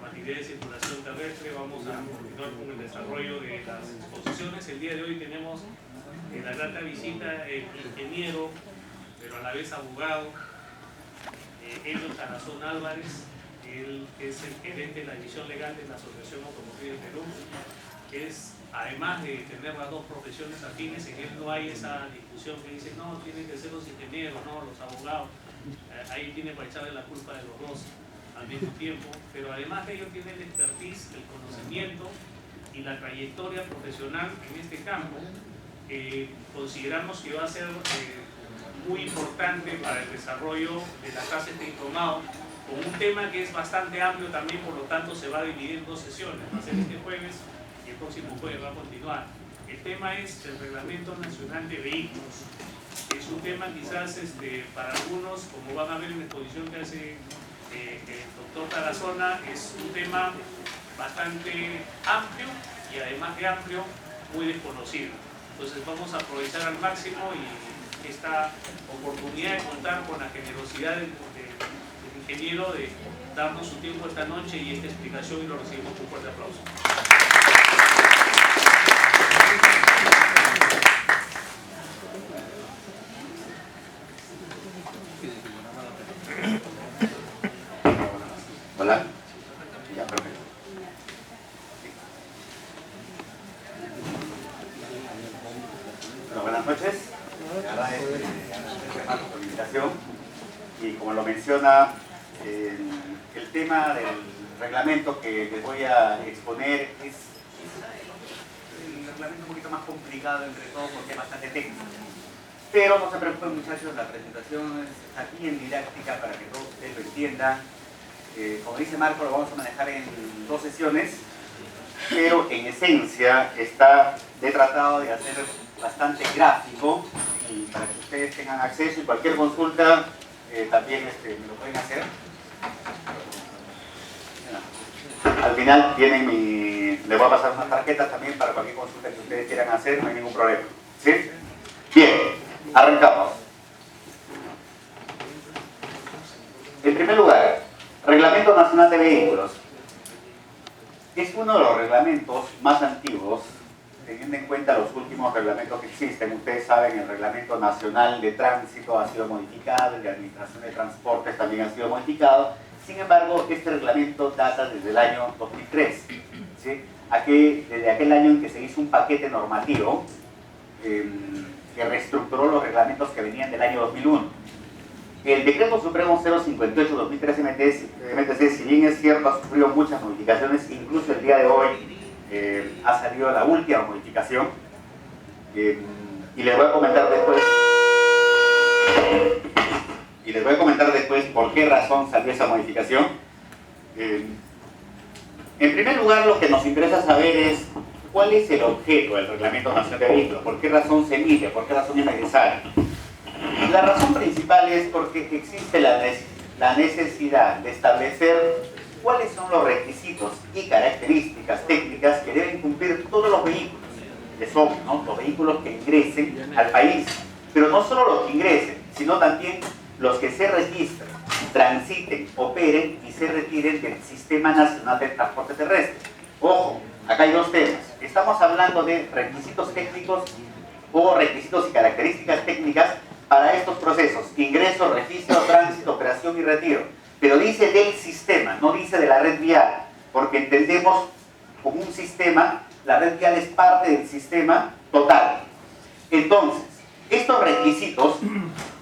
materia de circulación terrestre. Vamos a continuar con el desarrollo de las exposiciones. El día de hoy tenemos la grata visita del ingeniero, pero a la vez abogado, Elio Tarazón Álvarez. Él es el gerente de la división legal de la Asociación Automotriz de Perú. Es, además de tener las dos profesiones afines, en él no hay esa discusión que dice no, tienen que ser los ingenieros, no, los abogados. Ahí tiene para echarle la culpa de los dos al mismo tiempo, pero además de ello tiene el expertise, el conocimiento y la trayectoria profesional en este campo. Consideramos que va a ser muy importante para el desarrollo de la clase de diplomado, con un tema que es bastante amplio también, por lo tanto se va a dividir en dos sesiones. Va a ser este jueves y el próximo jueves va a continuar. El tema es el Reglamento Nacional de Vehículos. Es un tema quizás para algunos, como van a ver en la exposición que hace el doctor Tarazona, es un tema bastante amplio y además de amplio, muy desconocido. Entonces vamos a aprovechar al máximo y esta oportunidad de contar con la generosidad del ingeniero de darnos su tiempo esta noche y esta explicación, y lo recibimos con un fuerte aplauso. Hola. Ya, perfecto. Bueno, buenas noches. Gracias por la invitación. Y como lo menciona, el tema del reglamento que les voy a exponer es un reglamento un poquito más complicado entre todos porque es bastante técnico. Pero no se preocupen, muchachos, la presentación es aquí en didáctica para que todos ustedes lo entiendan. Como dice Marco, lo vamos a manejar en dos sesiones, pero en esencia está tratado de hacer bastante gráfico y para que ustedes tengan acceso y cualquier consulta también me lo pueden hacer. Al final tienen les voy a pasar unas tarjetas también para cualquier consulta que ustedes quieran hacer, no hay ningún problema. ¿Sí? Bien, arrancamos. En primer lugar, Reglamento Nacional de Vehículos. Es uno de los reglamentos más antiguos, teniendo en cuenta los últimos reglamentos que existen. Ustedes saben, el Reglamento Nacional de Tránsito ha sido modificado, el de Administración de Transportes también ha sido modificado. Sin embargo, este reglamento data desde el año 2003, ¿sí? Desde aquel año en que se hizo un paquete normativo que reestructuró los reglamentos que venían del año 2001. El Decreto Supremo 058-2013 MTC, si bien es cierto, ha sufrido muchas modificaciones, incluso el día de hoy ha salido la última modificación, y les voy a comentar después por qué razón salió esa modificación. En primer lugar, lo que nos interesa saber es cuál es el objeto del Reglamento Nacional de Vehículos, por qué razón se emite, por qué razón es necesario. La razón principal es porque existe la necesidad de establecer cuáles son los requisitos y características técnicas que deben cumplir todos los vehículos. Es obvio, ¿no? Los vehículos que ingresen al país, pero no solo los que ingresen, sino también los que se registren, transiten, operen y se retiren del Sistema Nacional de Transporte Terrestre. Ojo, acá hay dos temas. Estamos hablando de requisitos técnicos o requisitos y características técnicas para estos procesos: ingreso, registro, tránsito, operación y retiro. Pero dice del sistema, no dice de la red vial, porque entendemos como un sistema, la red vial es parte del sistema total. Entonces, estos requisitos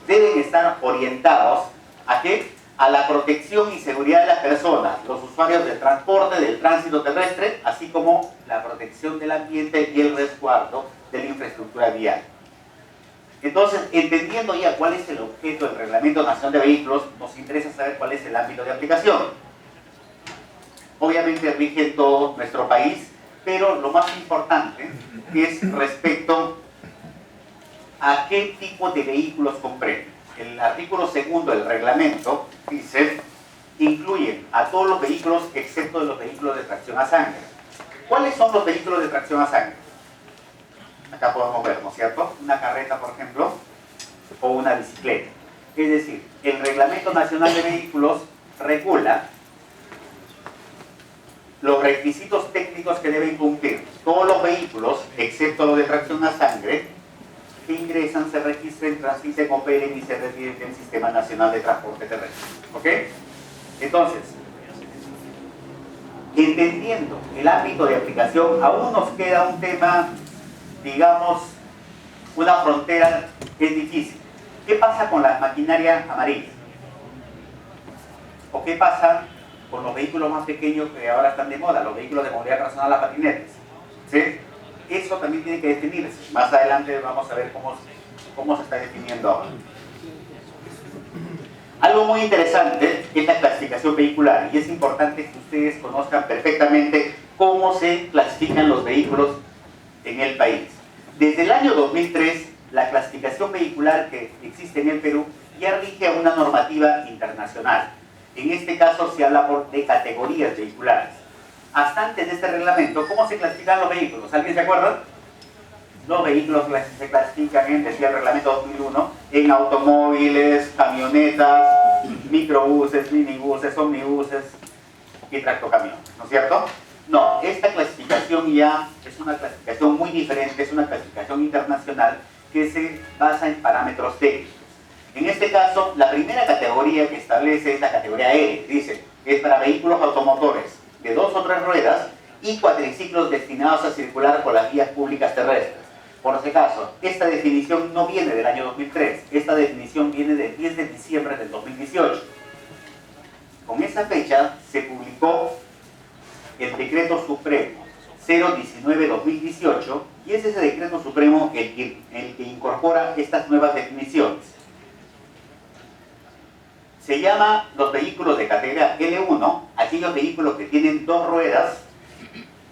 deben estar orientados ¿a qué? A la protección y seguridad de las personas, los usuarios del transporte, del tránsito terrestre, así como la protección del ambiente y el resguardo de la infraestructura vial. Entonces, entendiendo ya cuál es el objeto del Reglamento Nacional de Vehículos, nos interesa saber cuál es el ámbito de aplicación. Obviamente rige en todo nuestro país, pero lo más importante es respecto a qué tipo de vehículos comprende. El artículo segundo del reglamento dice: incluyen a todos los vehículos excepto de los vehículos de tracción a sangre. ¿Cuáles son los vehículos de tracción a sangre? Acá podemos ver, ¿no es cierto? Una carreta, por ejemplo, o una bicicleta. Es decir, el Reglamento Nacional de Vehículos regula los requisitos técnicos que deben cumplir todos los vehículos, excepto los de tracción a sangre, que ingresan, se registren, transiten, operen y se retiren del Sistema Nacional de Transporte Terrestre. ¿Ok? Entonces, entendiendo el ámbito de aplicación, aún nos queda un tema, digamos, una frontera que es difícil. ¿Qué pasa con la maquinaria amarilla? ¿O qué pasa con los vehículos más pequeños que ahora están de moda, los vehículos de movilidad personal, las patinetas? ¿Sí? Eso también tiene que definirse. Más adelante vamos a ver cómo se está definiendo ahora. Algo muy interesante es la clasificación vehicular, y es importante que ustedes conozcan perfectamente cómo se clasifican los vehículos en el país. Desde el año 2003, la clasificación vehicular que existe en el Perú ya rige a una normativa internacional. En este caso se habla de categorías vehiculares. Hasta antes de este reglamento, ¿cómo se clasifican los vehículos? ¿Alguien se acuerda? Los vehículos se clasifican decía el reglamento 2001, en automóviles, camionetas, microbuses, minibuses, omnibuses y tractocamiones, ¿no es cierto? No, esta clasificación ya es una clasificación muy diferente, es una clasificación internacional que se basa en parámetros técnicos. En este caso, la primera categoría que establece es la categoría L, dice, es para vehículos automotores de 2 o 3 ruedas y cuatriciclos destinados a circular por las vías públicas terrestres. Por si acaso, esta definición no viene del año 2003, esta definición viene del 10 de diciembre del 2018. Con esa fecha se publicó el Decreto Supremo 019-2018 y es ese Decreto Supremo el que incorpora estas nuevas definiciones. Se llama los vehículos de categoría L1 aquellos vehículos que tienen 2 ruedas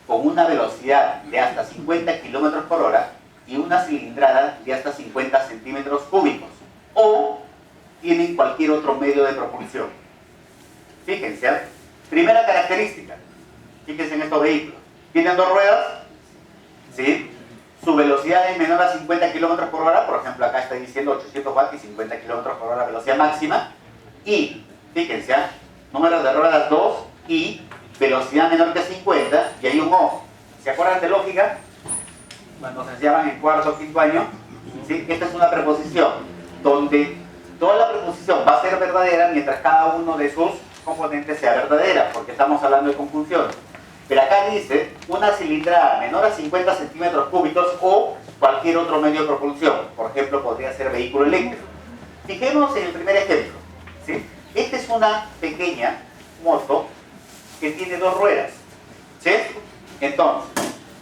con una velocidad de hasta 50 km por hora y una cilindrada de hasta 50 centímetros cúbicos, o tienen cualquier otro medio de propulsión. Fíjense, primera característica, fíjense en estos vehículos, tienen 2 ruedas, ¿sí? Su velocidad es menor a 50 km por hora, por ejemplo acá está diciendo 800 watts y 50 km por hora velocidad máxima, y fíjense, número de ruedas 2 y velocidad menor que 50, y hay un ojo. ¿Se acuerdan de lógica? Cuando se enseñaban en cuarto o quinto año, ¿sí? Esta es una preposición donde toda la preposición va a ser verdadera mientras cada uno de sus componentes sea verdadera, porque estamos hablando de conjunción. Pero acá dice una cilindrada menor a 50 centímetros cúbicos o cualquier otro medio de propulsión. Por ejemplo, podría ser vehículo eléctrico. Fijémonos en el primer ejemplo, ¿sí? Esta es una pequeña moto que tiene 2 ruedas, ¿sí? Entonces,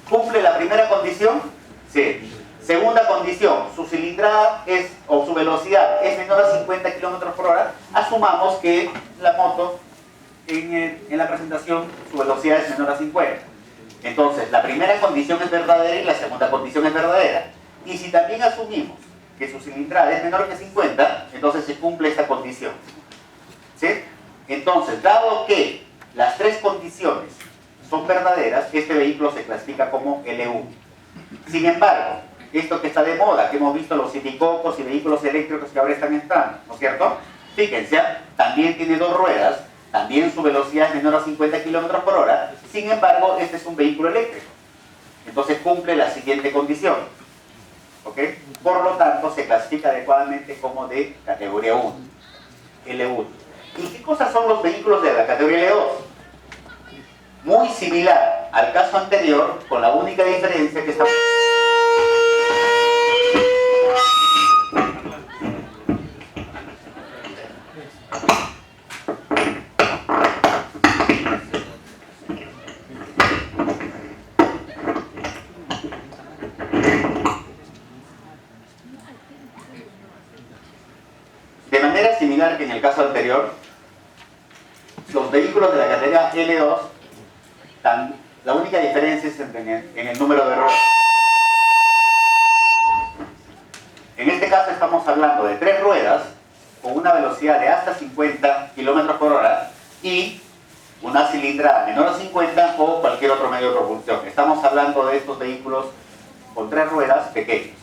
¿cumple la primera condición? Sí. Segunda condición, su cilindrada o su velocidad es menor a 50 km por hora. Asumamos que la moto en la presentación su velocidad es menor a 50. Entonces, la primera condición es verdadera y la segunda condición es verdadera. Y si también asumimos que su cilindrada es menor que 50, entonces se cumple esta condición, ¿sí? Entonces, dado que las 3 condiciones son verdaderas, este vehículo se clasifica como L1. Sin embargo, esto que está de moda, que hemos visto los citicocos y vehículos eléctricos que ahora están entrando, ¿no es cierto? Fíjense, también tiene 2 ruedas, también su velocidad es menor a 50 km por hora, sin embargo, este es un vehículo eléctrico. Entonces cumple la siguiente condición, ¿ok? Por lo tanto, se clasifica adecuadamente como de categoría 1, L1. ¿Y qué cosas son los vehículos de la categoría L2? Muy similar al caso anterior, con la única diferencia que está... De manera similar que en el caso anterior, los vehículos de la categoría L2, la única diferencia es en el número de ruedas. En este caso estamos hablando de 3 ruedas con una velocidad de hasta 50 km por hora y una cilindrada menor a 50 o cualquier otro medio de propulsión. Estamos hablando de estos vehículos con 3 ruedas pequeños.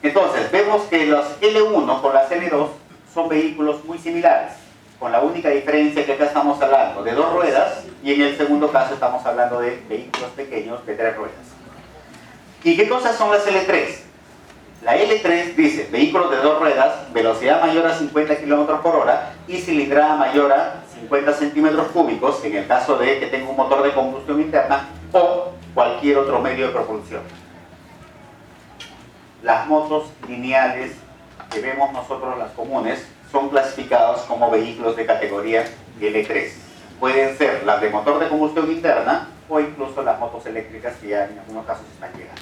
Entonces, vemos que los L1 con las L2 son vehículos muy similares, con la única diferencia que acá estamos hablando de 2 ruedas y en el segundo caso estamos hablando de vehículos pequeños de 3 ruedas. ¿Y qué cosas son las L3? La L3 dice vehículos de 2 ruedas, velocidad mayor a 50 km por hora y cilindrada mayor a 50 centímetros cúbicos en el caso de que tenga un motor de combustión interna o cualquier otro medio de propulsión. Las motos lineales que vemos nosotros, las comunes, son clasificados como vehículos de categoría L3. Pueden ser las de motor de combustión interna o incluso las motos eléctricas que ya en algunos casos están llegando.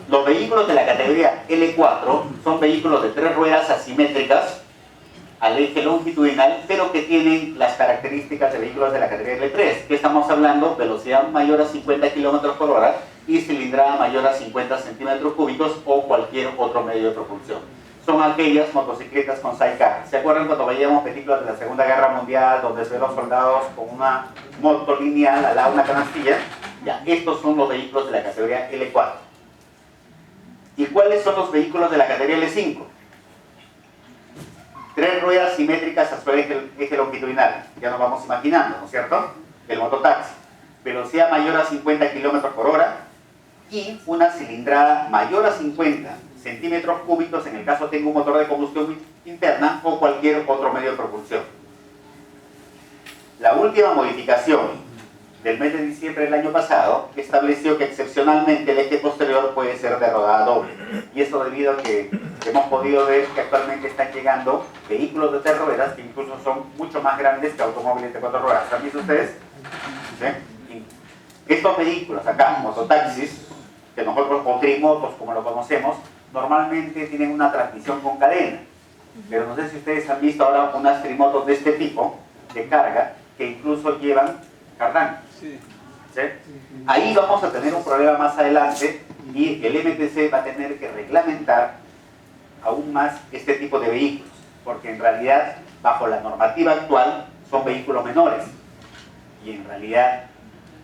Los vehículos de la categoría L4 son vehículos de 3 ruedas asimétricas al eje longitudinal, pero que tienen las características de vehículos de la categoría L3, que estamos hablando velocidad mayor a 50 km por hora y cilindrada mayor a 50 centímetros cúbicos o cualquier otro medio de propulsión. Son aquellas motocicletas con sidecar. ¿Se acuerdan cuando veíamos películas de la Segunda Guerra Mundial donde se ven los soldados con una moto lineal al lado de una canastilla? Ya, estos son los vehículos de la categoría L4. ¿Y cuáles son los vehículos de la categoría L5? 3 ruedas simétricas a su eje longitudinal. Ya nos vamos imaginando, ¿no es cierto? El mototaxi. Velocidad mayor a 50 km por hora y una cilindrada mayor a 50 centímetros cúbicos en el caso tenga un motor de combustión interna o cualquier otro medio de propulsión. La última modificación del mes de diciembre del año pasado estableció que excepcionalmente el eje posterior puede ser de rodada doble. Y eso debido a que hemos podido ver que actualmente están llegando vehículos de 3 ruedas que incluso son mucho más grandes que automóviles de 4 ruedas. ¿Han visto ustedes? ¿Sí? Estos vehículos acá, mototaxis, que nosotros, o trimotos como lo conocemos, normalmente tienen una transmisión con cadena. Pero no sé si ustedes han visto ahora unas trimotos de este tipo, de carga, que incluso llevan cardán. ¿Sí? Ahí vamos a tener un problema más adelante y el MTC va a tener que reglamentar aún más este tipo de vehículos, porque en realidad, bajo la normativa actual, son vehículos menores. Y en realidad,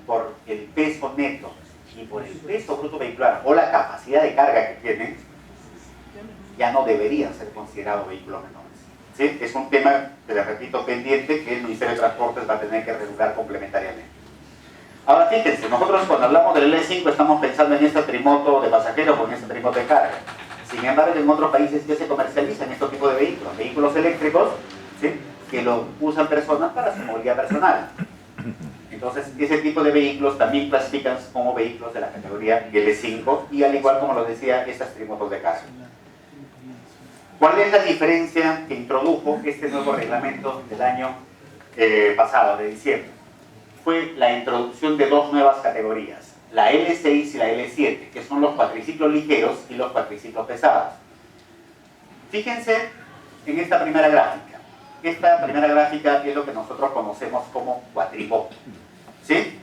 por el peso neto y por el peso bruto vehicular o la capacidad de carga que tienen, ya no deberían ser considerados vehículos menores. ¿Sí? Es un tema, que les repito, pendiente que el Ministerio de Transportes va a tener que regular complementariamente. Ahora fíjense, nosotros cuando hablamos del L5 estamos pensando en esta trimoto de pasajeros o en esta trimoto de carga. Sin embargo, en otros países ya se comercializan estos tipos de vehículos eléctricos, ¿sí? Que lo usan personas para su movilidad personal. Entonces, ese tipo de vehículos también clasifican como vehículos de la categoría L5 y al igual como lo decía, estas trimotos de carga. ¿Cuál es la diferencia que introdujo este nuevo reglamento del año pasado, de diciembre? Fue la introducción de 2 nuevas categorías, la L6 y la L7, que son los cuatriciclos ligeros y los cuatriciclos pesados. Fíjense en esta primera gráfica. Esta primera gráfica es lo que nosotros conocemos como cuatrimoto. ¿Sí?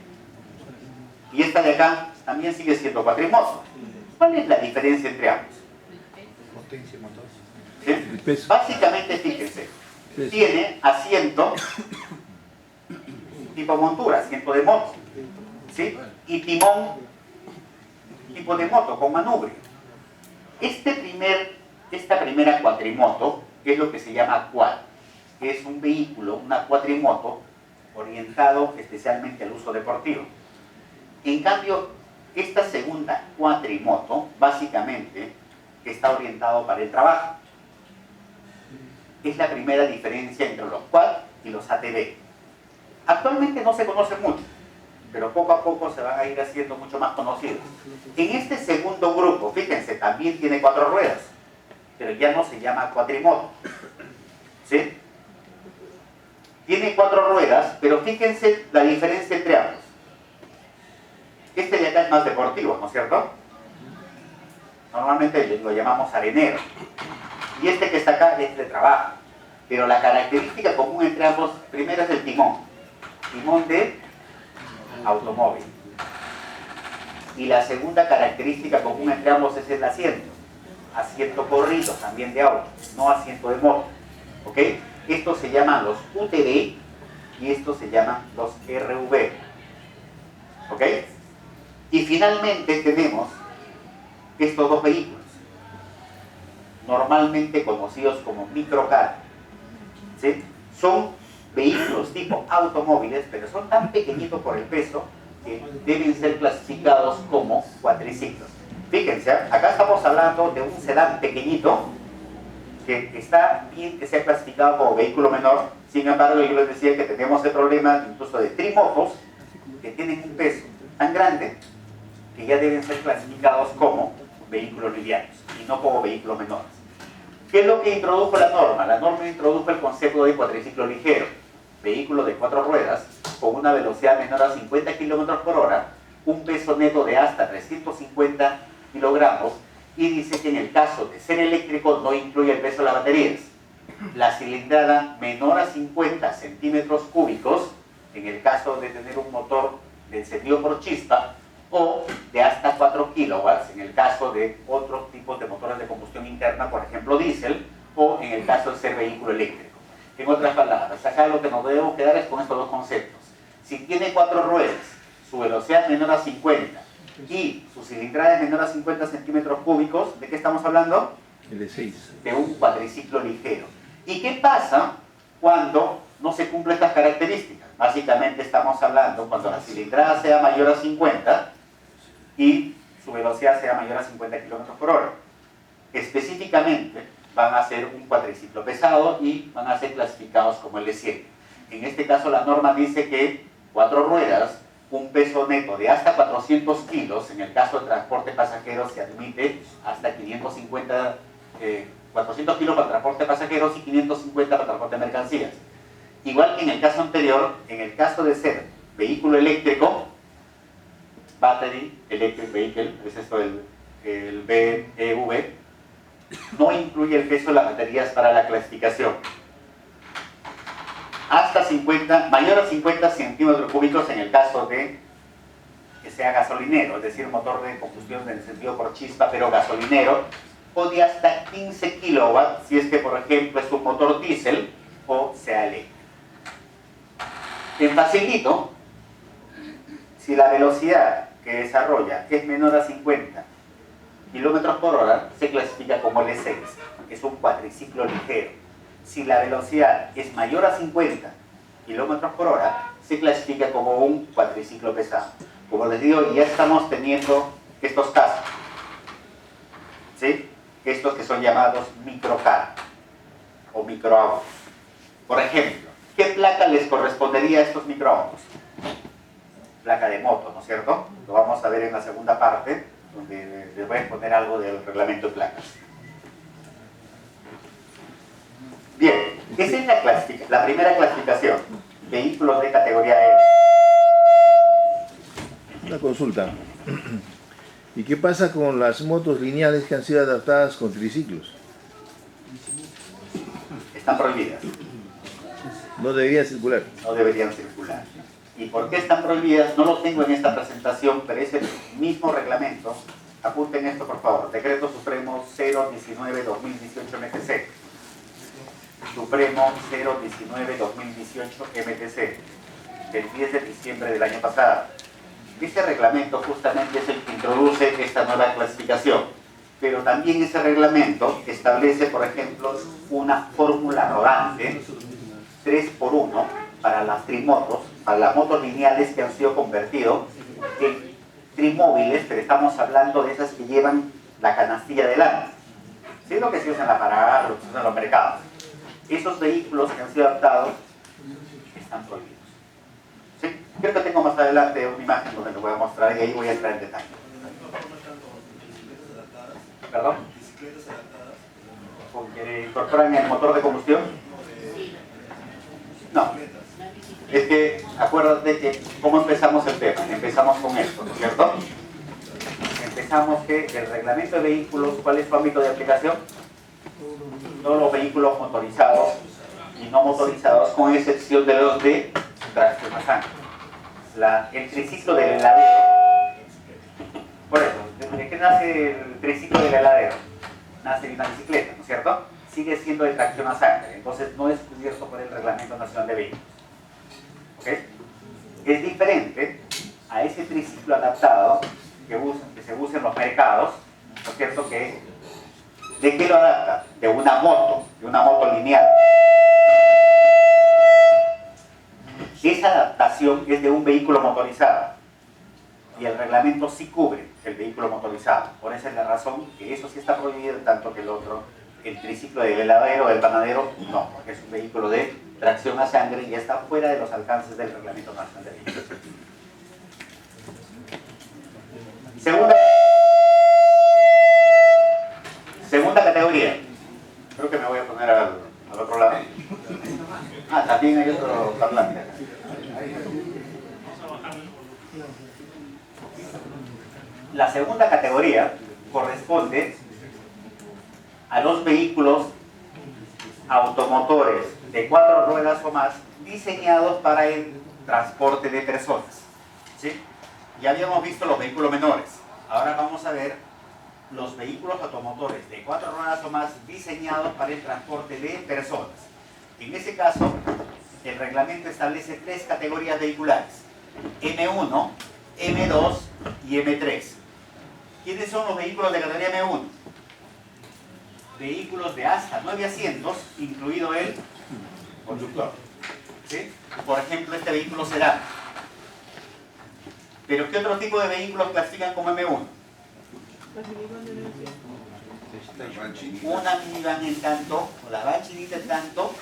Y esta de acá también sigue siendo cuatrimoto. ¿Cuál es la diferencia entre ambos? Potencia motor. ¿Sí? Básicamente, fíjense, tiene asiento tipo montura, asiento de moto, ¿sí? Y timón tipo de moto con manubrio. Esta primera cuatrimoto es lo que se llama quad, que es un vehículo, una cuatrimoto orientado especialmente al uso deportivo. En cambio, esta segunda cuatrimoto básicamente está orientado para el trabajo. Es la primera diferencia entre los quad y los ATV. Actualmente no se conocen mucho, pero poco a poco se van a ir haciendo mucho más conocidos. En este segundo grupo, fíjense, también tiene 4 ruedas, pero ya no se llama cuatrimoto. ¿Sí? Tiene 4 ruedas, pero fíjense la diferencia entre ambos. Este de acá es más deportivo, ¿no es cierto? Normalmente lo llamamos arenero. Y este que está acá es de trabajo. Pero la característica común entre ambos, primero es el timón. Timón de automóvil. Y la segunda característica común entre ambos es el asiento. Asiento corrido, también de auto, no asiento de moto. ¿Ok? Estos se llaman los UTV y estos se llaman los RV. ¿Ok? Y finalmente tenemos estos 2 vehículos, normalmente conocidos como microcar. ¿Sí? Son vehículos tipo automóviles, pero son tan pequeñitos por el peso que deben ser clasificados como cuatriciclos. Fíjense, acá estamos hablando de un sedán pequeñito que está bien que sea clasificado como vehículo menor. Sin embargo, yo les decía que tenemos el problema incluso de trimotos que tienen un peso tan grande que ya deben ser clasificados como vehículos livianos y no como vehículos menores. ¿Qué es lo que introdujo la norma? La norma introdujo el concepto de cuatriciclo ligero, vehículo de 4 ruedas con una velocidad menor a 50 km por hora, un peso neto de hasta 350 kilogramos, y dice que en el caso de ser eléctrico no incluye el peso de las baterías. La cilindrada menor a 50 centímetros cúbicos, en el caso de tener un motor de encendido por chispa, o de hasta 4 kilowatts, en el caso de otros tipos de motores de combustión interna, por ejemplo diésel, o en el caso de ser vehículo eléctrico. En otras palabras, acá lo que nos debemos quedar es con estos dos conceptos. Si tiene 4 ruedas, su velocidad es menor a 50, y su cilindrada es menor a 50 centímetros cúbicos, ¿de qué estamos hablando? L6. De un cuatriciclo ligero. ¿Y qué pasa cuando no se cumplen estas características? Básicamente estamos hablando cuando la cilindrada sea mayor a 50 y su velocidad sea mayor a 50 km por hora. Específicamente van a ser un cuatriciclo pesado y van a ser clasificados como L100. En este caso la norma dice que 4 ruedas, un peso neto de hasta 400 kilos, en el caso de transporte pasajero se admite hasta 400 kilos para transporte de pasajeros y 550 para transporte de mercancías. Igual que en el caso anterior, en el caso de ser vehículo eléctrico, Battery Electric Vehicle, es esto el BEV, no incluye el peso de las baterías para la clasificación. Hasta 50, mayor a 50 centímetros cúbicos en el caso de que sea gasolinero, es decir, motor de combustión de encendido por chispa, pero gasolinero, o de hasta 15 kilowatts, si es que, por ejemplo, es un motor diésel o sea eléctrico. En facilito, si la velocidad que desarrolla es menor a 50 kilómetros por hora, se clasifica como L6, que es un cuatriciclo ligero. Si la velocidad es mayor a 50 kilómetros por hora, se clasifica como un cuatriciclo pesado. Como les digo, ya estamos teniendo estos casos, ¿sí? Estos que son llamados microcar o microautos. Por ejemplo, ¿qué placa les correspondería a estos microautos? Placa de moto, ¿no es cierto? Lo vamos a ver en la segunda parte, donde les voy a exponer algo del reglamento de placas. Bien, esa es la primera clasificación. Vehículos de categoría E. Una consulta. ¿Y qué pasa con las motos lineales que han sido adaptadas con triciclos? Están prohibidas. No debería circular. No deberían circular. ¿Y por qué están prohibidas? No lo tengo en esta presentación, pero es el mismo reglamento. Apunten esto, por favor. Decreto Supremo 019-2018 MTC. Supremo 019-2018 MTC, del 10 de diciembre del año pasado. Ese reglamento justamente es el que introduce esta nueva clasificación, pero también ese reglamento establece, por ejemplo, una fórmula rodante 3x1 para las trimotos, para las motos lineales que han sido convertidos en trimóviles, pero estamos hablando de esas que llevan la canastilla delante. ¿Sí? Lo que se usa en la parada, lo que se usa en los mercados. Esos vehículos que han sido adaptados están prohibidos. ¿Sí? Creo que tengo más adelante una imagen donde lo voy a mostrar y ahí voy a entrar en detalle. ¿Perdón? ¿Porque incorporan el motor de combustión? No. Es que, acuérdate que, ¿cómo empezamos el tema? Empezamos con esto, ¿no es cierto? Empezamos que el reglamento de vehículos, ¿cuál es su ámbito de aplicación? Todos los vehículos motorizados y no motorizados, con excepción de los de tracción a sangre. El triciclo del heladero, por eso, ¿de qué nace el triciclo del heladero? Nace de una bicicleta, ¿no es cierto? Sigue siendo de tracción a sangre, entonces no es cubierto por el Reglamento Nacional de Vehículos. ¿Ok? Es diferente a ese triciclo adaptado que se usa en los mercados, ¿no es cierto? ¿De qué lo adapta? De una moto lineal. homologación es de un vehículo motorizado. Y el reglamento sí cubre el vehículo motorizado. Por esa es la razón que eso sí está prohibido, tanto que el otro, el triciclo del heladero o del panadero, no, porque es un vehículo de tracción a sangre y está fuera de los alcances del reglamento nacional de vehículos. Segunda categoría. Creo que me voy a poner al otro lado. Ah, también hay otro parlante. La segunda categoría corresponde a los vehículos automotores de 4 ruedas o más diseñados para el transporte de personas. ¿Sí? Ya habíamos visto los vehículos menores. Ahora vamos a ver los vehículos automotores de 4 ruedas o más diseñados para el transporte de personas. En ese caso, el reglamento establece 3 categorías vehiculares: M1, M2 y M3. ¿Quiénes son los vehículos de categoría M1? Vehículos de hasta 9 asientos, incluido el conductor. ¿Sí? Por ejemplo, este vehículo sedán. ¿Pero qué otro tipo de vehículos clasifican como M1? Una minivan en tanto, o la vanchinita en tanto,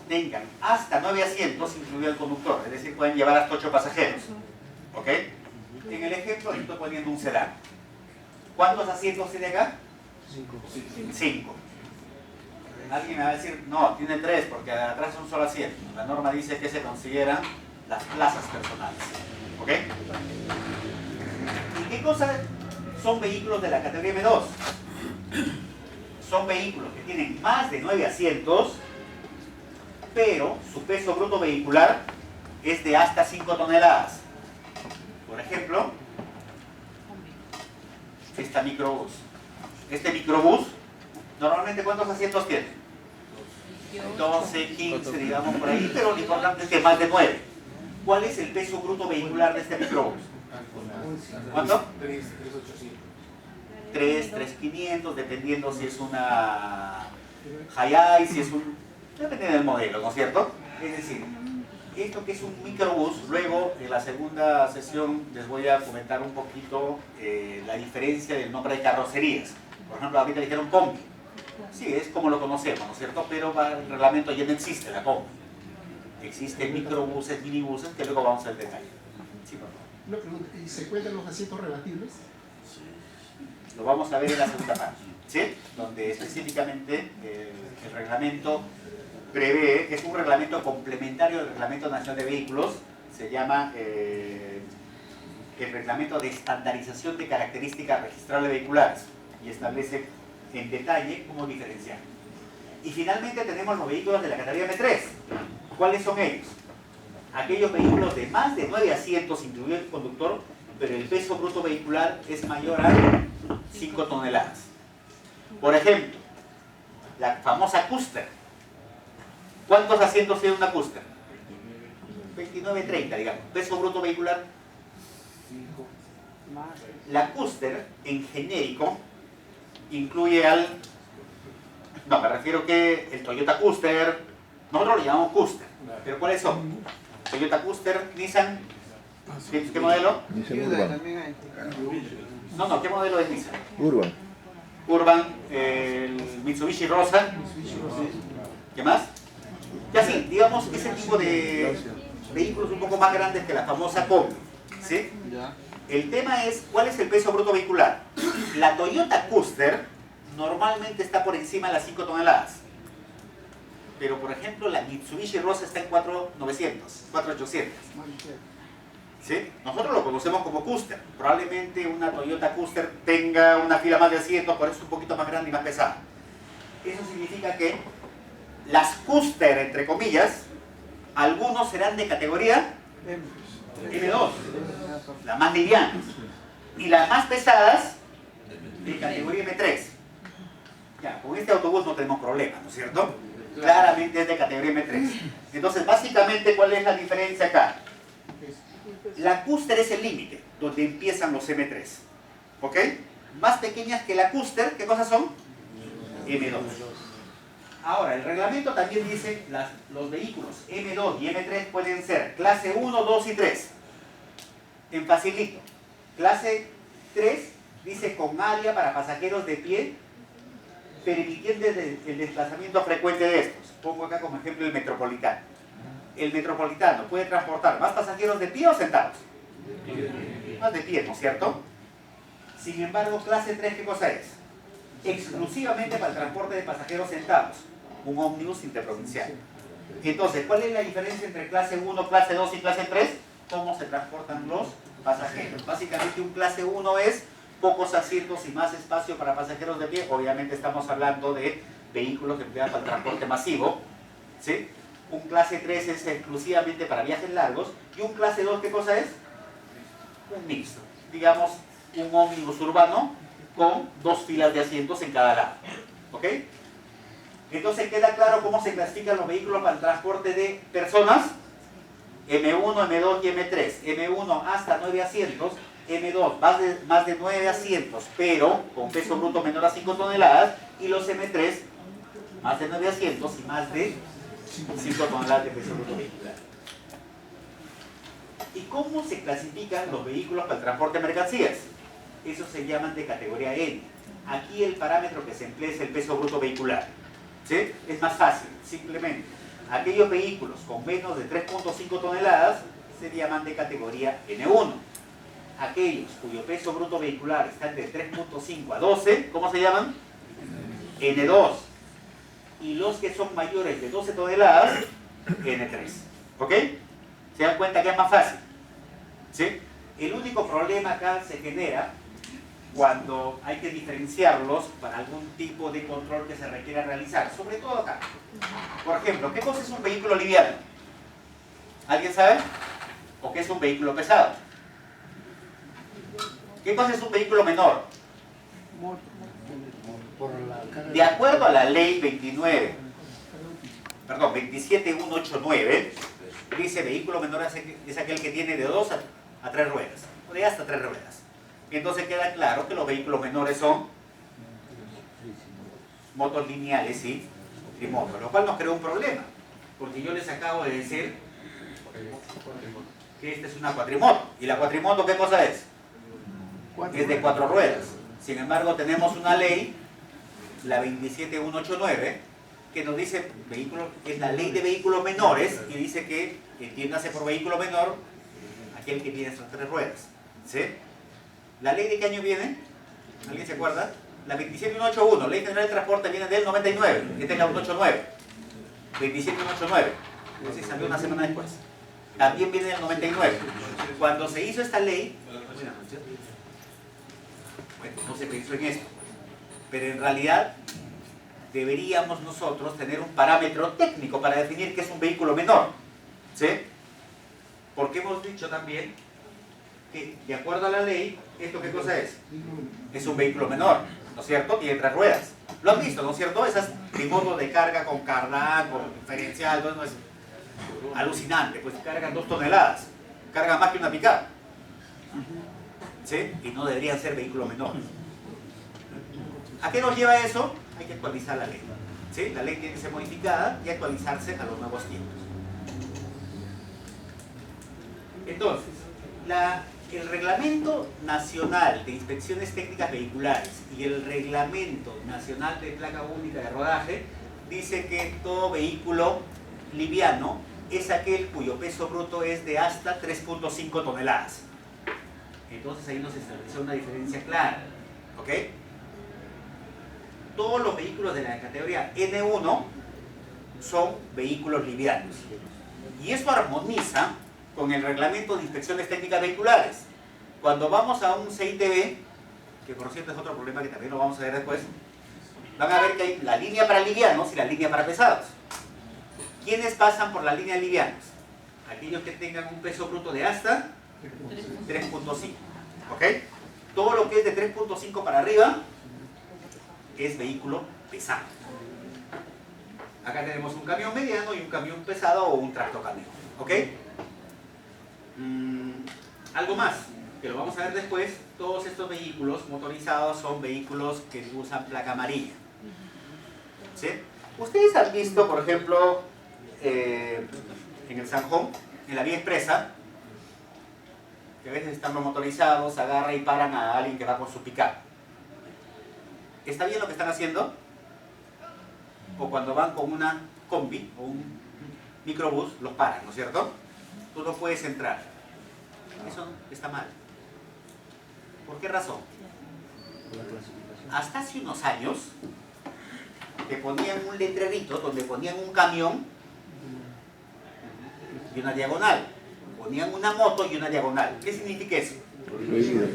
tengan hasta 9 asientos, incluido el conductor. Es decir, pueden llevar hasta 8 pasajeros. ¿Ok? En el ejemplo, estoy poniendo un sedán. ¿Cuántos asientos tiene acá? 5. Alguien me va a decir, no, tiene 3 porque atrás es un solo asiento. La norma dice que se consideran las plazas personales. ¿Ok? ¿Y qué cosas son vehículos de la categoría M2? Son vehículos que tienen más de 9 asientos, pero su peso bruto vehicular es de hasta 5 toneladas. Por ejemplo, esta microbús. Este microbús, normalmente, ¿cuántos asientos tiene? 12, 15, digamos por ahí, pero lo importante es que más de 9. ¿Cuál es el peso bruto vehicular de este microbús? ¿Cuánto? 3,500, dependiendo si es una Hayai, si es un... Depende del modelo, ¿no es cierto? Es decir, esto que es un microbús, luego en la segunda sesión les voy a comentar un poquito la diferencia del nombre de carrocerías. Por ejemplo, ahorita dijeron combi. Sí, es como lo conocemos, ¿no es cierto? Pero para el reglamento ya no existe la combi. Existen microbuses, minibuses, que luego vamos al detalle. Sí, por favor. Una pregunta, ¿y se cuentan los asientos rebatibles? Lo vamos a ver en la segunda parte, ¿sí? Donde específicamente el reglamento prevé, que es un reglamento complementario del Reglamento Nacional de Vehículos, se llama el Reglamento de Estandarización de Características Registrables Vehiculares, y establece en detalle cómo diferenciar. Y finalmente tenemos los vehículos de la categoría M3. ¿Cuáles son ellos? Aquellos vehículos de más de 9 asientos, incluido el conductor, pero el peso bruto vehicular es mayor a 5 toneladas. Por ejemplo, la famosa Custer. ¿Cuántos asientos tiene una Custer? 29-30, digamos. Peso bruto vehicular. La Custer, en genérico, incluye al... No, me refiero que el Toyota Custer, nosotros lo llamamos Custer. ¿Pero cuáles son? Toyota Custer, Nissan, ¿qué modelo? Nissan Urban. No, ¿qué modelo es Nissan? Urban. Urban, el Mitsubishi Rosa. ¿Qué más? Ya sí, digamos ese tipo de vehículos un poco más grandes que la famosa combi. ¿Sí? El tema es, ¿cuál es el peso bruto vehicular? La Toyota Custer normalmente está por encima de las 5 toneladas. Pero, por ejemplo, la Mitsubishi Rosa está en 4,900, 4,800. ¿Sí? Nosotros lo conocemos como Custer. Probablemente una Toyota Custer tenga una fila más de asientos, por eso es un poquito más grande y más pesada. Eso significa que las Custer, entre comillas, algunos serán de categoría M2, las más livianas, y las más pesadas de categoría M3. Ya, con este autobús no tenemos problema, ¿no es cierto? Claramente es de categoría M3. Entonces, básicamente, ¿cuál es la diferencia acá? La Custer es el límite, donde empiezan los M3. ¿Ok? Más pequeñas que la Custer, ¿qué cosas son? M2. Ahora, el reglamento también dice los vehículos M2 y M3 pueden ser clase 1, 2 y 3. En facilito. Clase 3 dice con área para pasajeros de pie, permitiendo el desplazamiento frecuente de estos. Pongo acá como ejemplo el Metropolitano. El Metropolitano puede transportar más pasajeros de pie o sentados. Más de pie, ¿no es cierto? Sin embargo, clase 3, ¿qué cosa es? Exclusivamente para el transporte de pasajeros sentados. Un ómnibus interprovincial. Entonces, ¿cuál es la diferencia entre clase 1, clase 2 y clase 3? ¿Cómo se transportan los pasajeros? Básicamente un clase 1 es pocos asientos y más espacio para pasajeros de pie. Obviamente estamos hablando de vehículos que emplean para el transporte masivo, ¿sí? Un clase 3 es exclusivamente para viajes largos. Y un clase 2, ¿qué cosa es? Un mixto. Digamos, un ómnibus urbano con 2 filas de asientos en cada lado. ¿Ok? Entonces queda claro cómo se clasifican los vehículos para el transporte de personas. M1, M2 y M3. M1 hasta 9 asientos. M2 más de 9 asientos, pero con peso bruto menor a 5 toneladas. Y los M3 más de 9 asientos y más de 5 toneladas de peso bruto vehicular. ¿Y cómo se clasifican los vehículos para el transporte de mercancías? Esos se llaman de categoría N. Aquí el parámetro que se emplea es el peso bruto vehicular. ¿Sí? Es más fácil, simplemente. Aquellos vehículos con menos de 3.5 toneladas se llaman de categoría N1. Aquellos cuyo peso bruto vehicular está de 3.5 a 12, ¿cómo se llaman? N2. Y los que son mayores de 12 toneladas, N3. ¿Ok? ¿Se dan cuenta que es más fácil? ¿Sí? El único problema acá se genera cuando hay que diferenciarlos para algún tipo de control que se requiera realizar, sobre todo acá. Por ejemplo, ¿qué cosa es un vehículo liviano? ¿Alguien sabe? ¿O qué es un vehículo pesado? ¿Qué cosa es un vehículo menor? De acuerdo a la ley 27189, dice vehículo menor es aquel que tiene de 2 a 3 ruedas, o de hasta 3 ruedas. Entonces queda claro que los vehículos menores son motos lineales y trimotos, lo cual nos crea un problema, porque yo les acabo de decir que esta es una cuatrimoto. ¿Y la cuatrimoto qué cosa es? Es de 4 ruedas. Sin embargo, tenemos una ley, la 27189, que nos dice, es la ley de vehículos menores, y dice que entiéndase por vehículo menor aquel que tiene estas 3 ruedas. ¿Sí? ¿La ley de qué año viene? ¿Alguien se acuerda? La 27181, Ley General de Transporte, viene del 99. Esta es la 189. 27189. Entonces salió una semana después. También viene del 99. Cuando se hizo esta ley, bueno, no se pensó en esto. Pero en realidad deberíamos nosotros tener un parámetro técnico para definir qué es un vehículo menor. ¿Sí? Porque hemos dicho también que, de acuerdo a la ley, ¿esto qué cosa es? Es un vehículo menor, ¿no es cierto? Tiene 3 ruedas. Lo han visto, ¿no es cierto? Esas trimotos de carga con cardán, con diferencial, todo eso es alucinante. Pues cargan 2 toneladas. Cargan más que una pick-up. ¿Sí? Y no deberían ser vehículos menores. ¿A qué nos lleva eso? Hay que actualizar la ley. ¿Sí? La ley tiene que ser modificada y actualizarse a los nuevos tiempos. Entonces, el Reglamento Nacional de Inspecciones Técnicas Vehiculares y el Reglamento Nacional de Placa Única de Rodaje dice que todo vehículo liviano es aquel cuyo peso bruto es de hasta 3.5 toneladas. Entonces ahí nos estableció una diferencia clara. ¿Ok? Todos los vehículos de la categoría N1 son vehículos livianos. Y eso armoniza con el Reglamento de Inspecciones Técnicas Vehiculares. Cuando vamos a un CITB, que por cierto es otro problema que también lo vamos a ver después, van a ver que hay la línea para livianos y la línea para pesados. ¿Quiénes pasan por la línea de livianos? Aquellos que tengan un peso bruto de hasta 3.5. ¿Ok? Todo lo que es de 3.5 para arriba es vehículo pesado. Acá tenemos un camión mediano y un camión pesado o un tractocamión. ¿Ok? Algo más, que lo vamos a ver después. Todos estos vehículos motorizados son vehículos que usan placa amarilla. ¿Sí? Ustedes han visto, por ejemplo, en el Sanjón, en la vía expresa, que a veces están los motorizados, agarran y paran a alguien que va con su pick-up. ¿Está bien lo que están haciendo? O cuando van con una combi o un microbús, los paran, ¿no es cierto? Tú no puedes entrar. Eso está mal. ¿Por qué razón? Hasta hace unos años te ponían un letrerito donde ponían un camión y una diagonal. Ponían una moto y una diagonal. ¿Qué significa eso? Prohibido.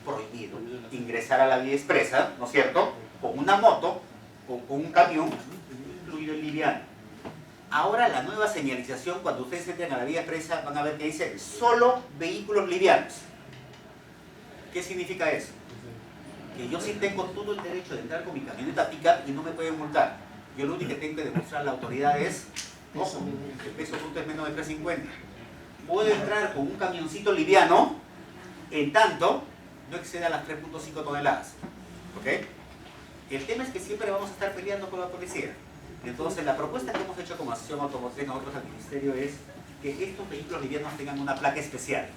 Prohibido ingresar a la vía expresa, ¿no es cierto? Con una moto o con un camión, incluido el liviano. Ahora la nueva señalización, cuando ustedes entren a la vía expresa, van a ver que dice solo vehículos livianos. ¿Qué significa eso? Que yo sí tengo todo el derecho de entrar con mi camioneta pick-up y no me pueden multar. Yo lo único que tengo que demostrar a la autoridad es, ojo, el peso bruto es menos de 350. Puedo entrar con un camioncito liviano, en tanto no exceda las 3.5 toneladas. ¿Ok? El tema es que siempre vamos a estar peleando con la policía. Entonces, la propuesta que hemos hecho como Asociación Automotriz nosotros al Ministerio es que estos vehículos livianos tengan una placa especial.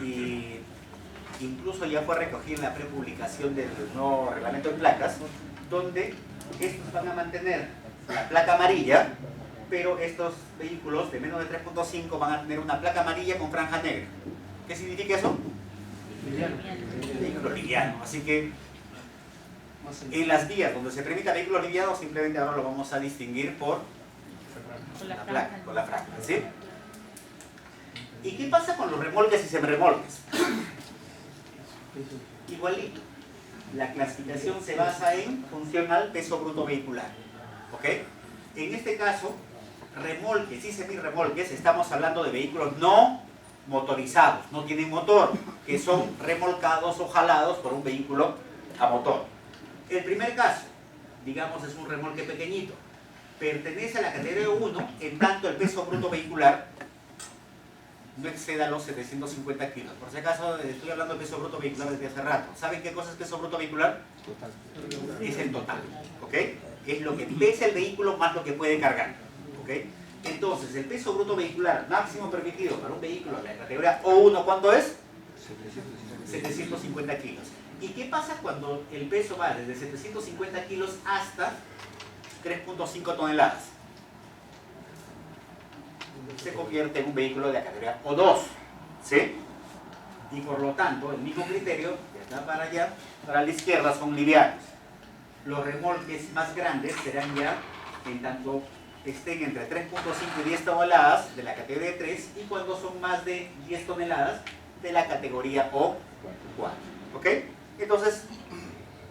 Y incluso ya fue recogida en la prepublicación del nuevo reglamento de placas, donde estos van a mantener la placa amarilla, pero estos vehículos de menos de 3.5 van a tener una placa amarilla con franja negra. ¿Qué significa eso? Vehículo liviano. Así que en las vías donde se permita vehículos livianos, simplemente ahora lo vamos a distinguir por la placa, con la franja, ¿sí? ¿Y qué pasa con los remolques y semirremolques? Igualito. La clasificación se basa en función al peso bruto vehicular. ¿Ok? En este caso, remolques y semirremolques, estamos hablando de vehículos no motorizados, no tienen motor, que son remolcados o jalados por un vehículo a motor. El primer caso, digamos, es un remolque pequeñito, pertenece a la categoría 1, en tanto el peso bruto vehicular no exceda los 750 kilos. Por si acaso, estoy hablando de peso bruto vehicular desde hace rato. ¿Saben qué cosa es peso bruto vehicular? Total. Es el total, ¿ok? Es lo que pesa el vehículo más lo que puede cargar, ¿ok? Entonces, el peso bruto vehicular máximo permitido para un vehículo de la categoría O1, ¿cuánto es? 750 kilos. ¿Y qué pasa cuando el peso va desde 750 kilos hasta 3.5 toneladas? Se convierte en un vehículo de la categoría O2, ¿sí? Y por lo tanto, el mismo criterio, de acá para allá, para la izquierda son livianos. Los remolques más grandes serán ya, en tanto estén entre 3.5 y 10 toneladas de la categoría 3, y cuando son más de 10 toneladas de la categoría O4, ¿ok? Entonces,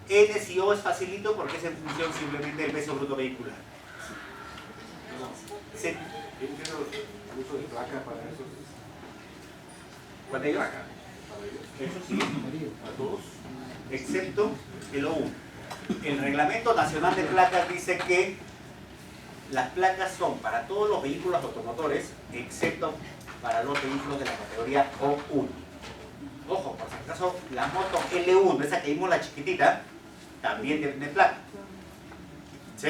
N si O es facilito porque es en función simplemente del peso bruto vehicular. Sí. ¿El uso de placa para esos? ¿Cuál de ellos? Eso sí, a todos, excepto el O1. El Reglamento Nacional de Placas dice que las placas son para todos los vehículos automotores, excepto para los vehículos de la categoría O1. Ojo, por si acaso, la moto L1, esa que vimos la chiquitita, también debe tener placa. ¿Sí?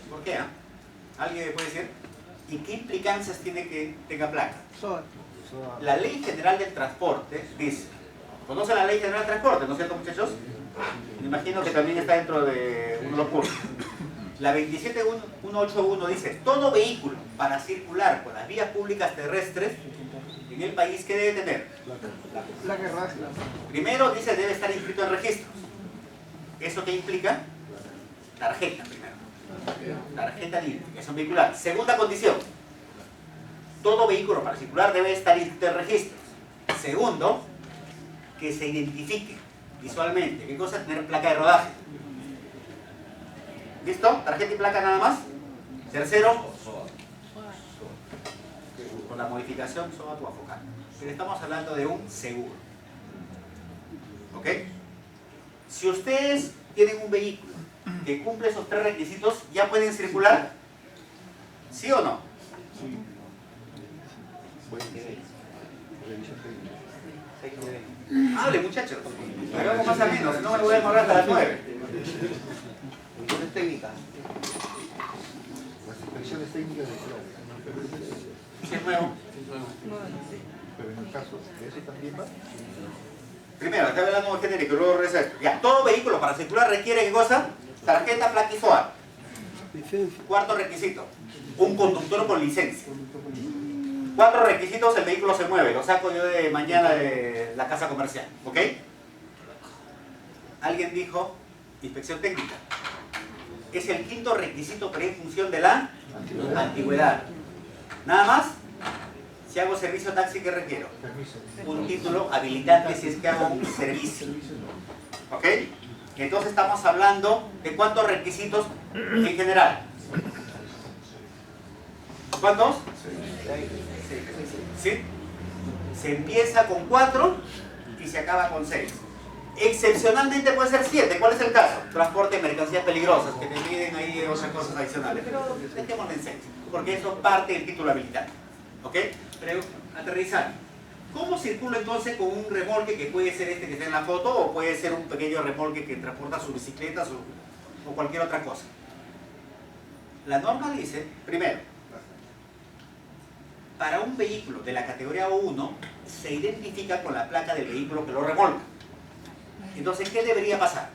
¿Por qué? ¿Alguien me puede decir? ¿Y qué implicancias tiene que tenga placa? La Ley General del Transporte dice, ¿conoce la Ley General del Transporte, no es cierto, muchachos? Me imagino que también está dentro de uno de los cursos. La 27181 dice, todo vehículo para circular por las vías públicas terrestres en el país, ¿qué debe tener? Placa de raza. Primero dice, debe estar inscrito en registros. ¿Eso qué implica? Tarjeta primero. Tarjeta de identificación vehicular. Segunda condición, todo vehículo para circular debe estar inscrito en registros. Segundo, que se identifique visualmente. ¿Qué cosa? Tener placa de rodaje. ¿Listo? Tarjeta y placa nada más. Tercero, con la modificación SOA tu afocal. Pero estamos hablando de un seguro. ¿Ok? Si ustedes tienen un vehículo que cumple esos tres requisitos, ¿ya pueden circular? ¿Sí o no? Sí. Hable, muchachos. Hagamos más o menos, si no me voy a demorar hasta las 9. inspecciones técnicas. Las inspecciones técnicas de claro. Si es nuevo. Pero en el caso de eso también va. Primero, está hablando de genérico, luego regresa esto. Ya, todo vehículo para circular requiere ¿qué cosa? Tarjeta, placa y SOAT. Licencia. Cuarto requisito, un conductor con licencia. 4 requisitos, el vehículo se mueve. Lo saco yo de mañana de la casa comercial, ¿ok? Alguien dijo inspección técnica. Es el quinto requisito, pero en función de la antigüedad. Nada más. Si hago servicio taxi, ¿qué requiero? Un título habilitante si es que hago un servicio. ¿Ok? Entonces estamos hablando de cuántos requisitos en general. ¿Cuántos? 6. ¿Sí? Se empieza con 4 y se acaba con 6. Excepcionalmente puede ser 7. ¿Cuál es el caso? Transporte de mercancías peligrosas, que te piden ahí otras cosas adicionales. Pero dejémoslo en 6, porque eso parte del título habilitante. ¿Ok? Pero aterrizar. ¿Cómo circulo entonces con un remolque que puede ser este que está en la foto o puede ser un pequeño remolque que transporta sus bicicletas o cualquier otra cosa? La norma dice, primero, para un vehículo de la categoría O1 se identifica con la placa del vehículo que lo remolca. Entonces, ¿qué debería pasar?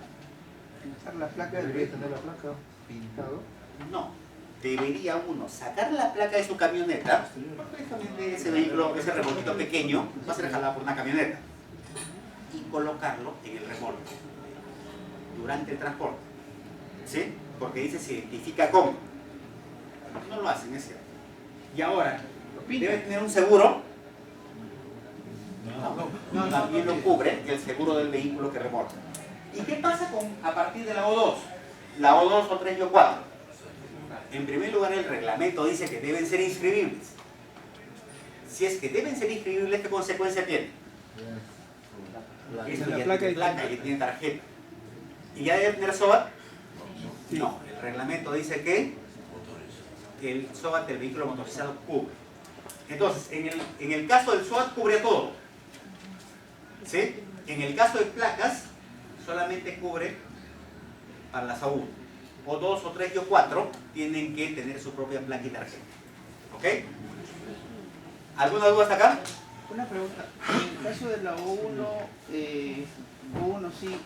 La placa del Debería vehículo. tener la placa pintado. No. Debería uno sacar la placa de su camioneta, perfectamente ese vehículo, ese remolquito pequeño, va a ser jalado por una camioneta, y colocarlo en el remolque durante el transporte. ¿Sí? Porque dice se identifica con. No lo hacen, es cierto. Y ahora, debe tener un seguro. No, también lo cubre el seguro del vehículo que remolca. ¿Y qué pasa a partir de la O2? La O2 o 3 y O4. En primer lugar, el reglamento dice que deben ser inscribibles. Si es que deben ser inscribibles, ¿qué consecuencia tiene? Esto ya tiene placa y tiene tarjeta. ¿Y ya debe tener SOAT? No, el reglamento dice que el SOAT del vehículo motorizado cubre. Entonces, en el caso del SOAT cubre todo. ¿Sí? En el caso de placas, solamente cubre para las A1. O 2, o 3 y o 4 tienen que tener su propia placa y tarjeta. ¿Ok? ¿Alguna duda hasta acá? Una pregunta. En el caso de la O1, O1 sí,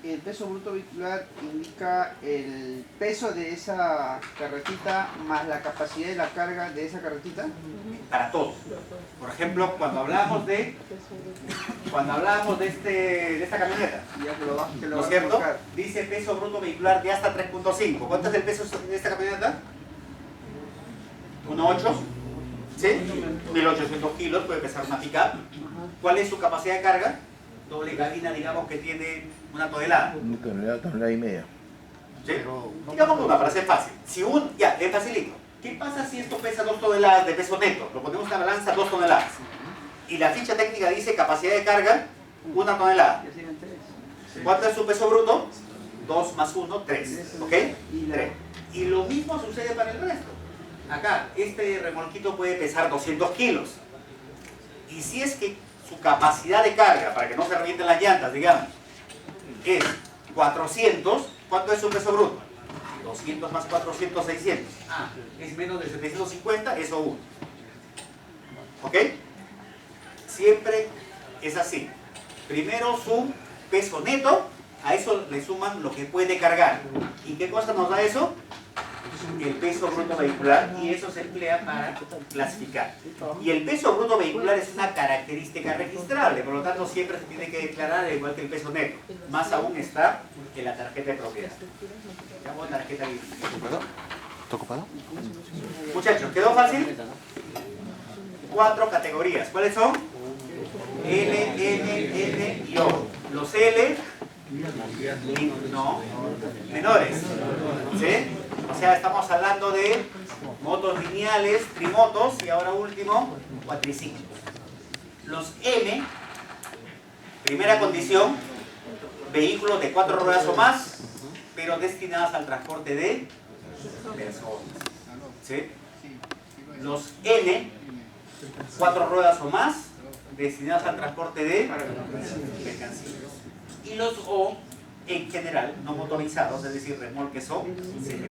el peso bruto vehicular indica el peso de esa carretita más la capacidad de la carga de esa carretita. Para todos. Por ejemplo, cuando hablamos de esta camioneta, Ya que lo va, que lo ¿no va es a cierto? colocar. Dice peso bruto vehicular de hasta 3.5. ¿Cuánto es el peso de esta camioneta? 1.8. ¿Sí? 1.800 kilos, puede pesar una pick-up. ¿Cuál es su capacidad de carga? Doble cabina, digamos que tiene 1 tonelada. Una tonelada y media. ¿Sí? Digamos una, para ser fácil. Ya, le facilito. ¿Qué pasa si esto pesa 2 toneladas de peso neto? Lo ponemos en la balanza, 2 toneladas. Y la ficha técnica dice capacidad de carga, 1 tonelada. Ya serían 3. ¿Cuánto es su peso bruto? 2 más 1, 3. ¿Ok? Y la- 3. Y lo mismo sucede para el resto. Acá, este remolquito puede pesar 200 kilos. Y si es que su capacidad de carga, para que no se revienten las llantas, digamos, es 400, ¿cuánto es su peso bruto? 200 más 400, 600. Ah, es menos de 750, eso 1. ¿Ok? Siempre es así. Primero su peso neto, a eso le suman lo que puede cargar. ¿Y qué cosa nos da eso? El peso bruto vehicular, y eso se emplea para clasificar. Y el peso bruto vehicular es una característica registrable, por lo tanto siempre se tiene que declarar al igual que el peso neto. Más aún está en la tarjeta de propiedad. Llamo tarjeta de... ¿Está ocupado? Muchachos, ¿quedó fácil? 4 categorías. ¿Cuáles son? L, N y O. Los L, no, menores. ¿Sí? O sea, estamos hablando de motos lineales, trimotos y ahora último, cuatriciclos. Los M, primera condición, vehículos de 4 ruedas o más, pero destinados al transporte de personas. ¿Sí? Los N, 4 ruedas o más, destinados al transporte de mercancías. Y los O, en general no motorizados, es decir, remolques o